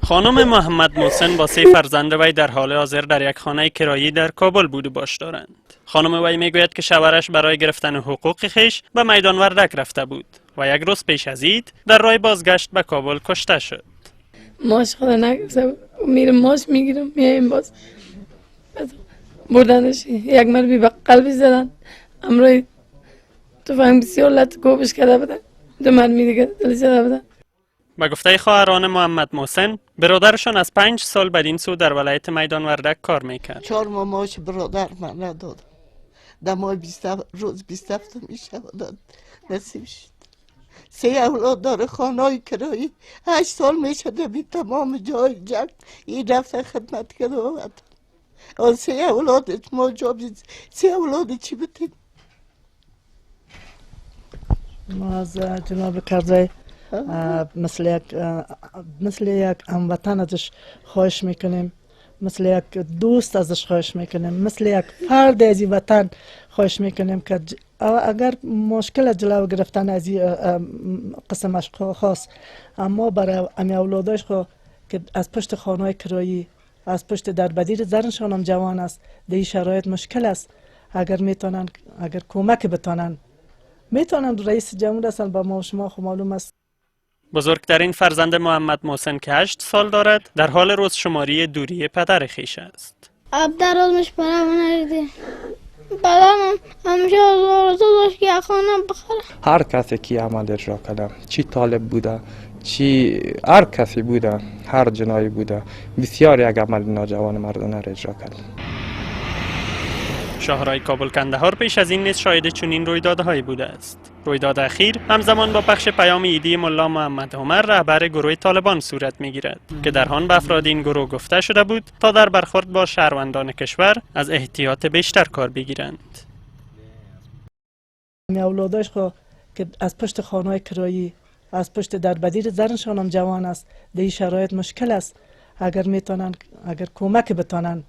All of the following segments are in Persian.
خانم محمد محسن با 3 فرزند وی در حال حاضر در یک خانه کرایی در کابل بود و باش دارند. خانم وی میگوید که شوهرش برای گرفتن حقوق خویش به میدان وردک رفته بود و یک روز پیش از عید در راه بازگشت به کابل کشته شد. ماش خدا نگرفته، میرم ماش میگیرم میایم باز بردنش، یک مربی به قلبی زدن، امروی تفنگ بسیار لط کوبش کرده بودن، 2 مرمی دیگه دلی زده بودن. به گفته خواهران محمد محسن، برادرشان از 5 سال بدین سو در ولایت میدان وردک کار میکرد. 4 ماه معاش برادر من نداد. در ماه روز 27 میشه داد، نصیب شد. 3 اولاد داره، خانه کرایی 8 سال میشه بی تمام جای جنگ این رفته خدمت کرده و وطن. 3 اولاد ما جا 3 اولاد چی بتید؟ ما از جناب کرزی مثل یک هموطن ازش خواهش میکنیم، مثل یک دوست ازش خواهش میکنیم، مثل یک فرد از این وطن خواهش میکنیم که اگر مشکل جلو گرفتن از این قسمش خاص، اما برای امی اولادش خو که از پشت خانه کرایی، از پشت در بدیر زنشان هم جوان است، در این شرایط مشکل است. اگر میتونن، اگر کمک بتونن، میتونن رئیس جمهور اصلا با ما و شما خو معلوم است. بزرگترین فرزند محمد محسن که 8 سال دارد در حال روز شماری دوری پدر خویش است. عبدالله مش برای من نریده برام همیشه آرزو داشت که خانم بخره. هر کسی که عمل اجرا کرده، چی طالب بوده، چی هر کسی بوده، هر جنایی بوده، بسیار یک عمل ناجوان مردانه را اجرا کرد. شاهرای کابل کندهار پیش از این نیز شاهد چنین رویدادهایی بوده است. رویداد اخیر همزمان با پخش پیام عیدی ملا محمد عمر رهبر گروه طالبان صورت میگیرد که در آن به افراد این گروه گفته شده بود تا در برخورد با شهروندان کشور از احتیاط بیشتر کار بگیرند. اولادش خو که از پشت خانه کرایی، از پشت در بدیر زنشان هم جوان است، در این شرایط مشکل است. اگر میتونن، اگر کمک بتونن،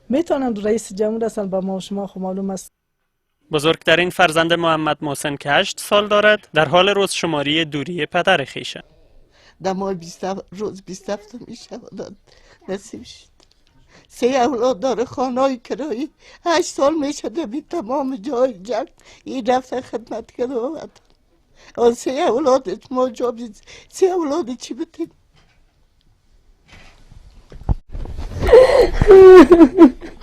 میتونن رئیس جمهور اصلا با ما و شما خو معلوم است. بزرگترین فرزند محمد محسن که 8 سال دارد در حال روز شماری دوری پدر خویش است. در ماه روز 27 میشه داد، نصیب شد. 3 اولاد داره، خانه کرایی 8 سال میشه بی تمام جای جنگ این رفته خدمت کرده و وطن. 3 اولاد ما جا 3 اولاد چی بتید؟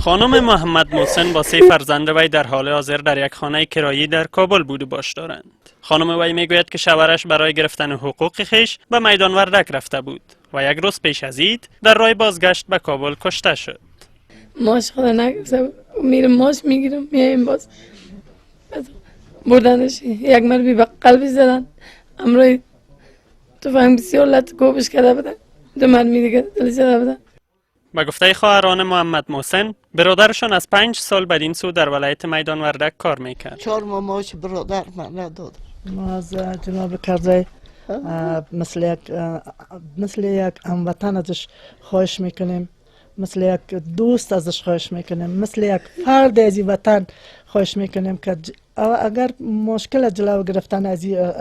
خانم محمد محسن با 3 فرزند وی در حال حاضر در یک خانه کرایی در کابل بود و باش دارند. خانم وی میگوید که شوهرش برای گرفتن حقوق خویش به میدان وردک رفته بود و یک روز پیش از عید در راه بازگشت به کابل کشته شد. ماش خدا نگرفته، میرم ماش میگیرم میایم باز بردنش، یک مربی به قلبی زدن، امروی تفنگ بسیار لط کوبش کرده بودن، 2 مرمی دیگه دلی زده بودن. به گفته خواهران محمد محسن، برادرشان از 5 سال بدین سو در ولایت میدان وردک کار میکرد. 4 ماه معاش برادر من نداد. ما از جناب کرزی مثل یک هموطن ازش خواهش میکنیم، مثل یک دوست ازش خواهش میکنیم، مثل یک فرد از این وطن خواهش میکنیم که اگر مشکل جلو گرفتن از این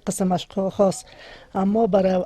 قسمش خاص، اما برای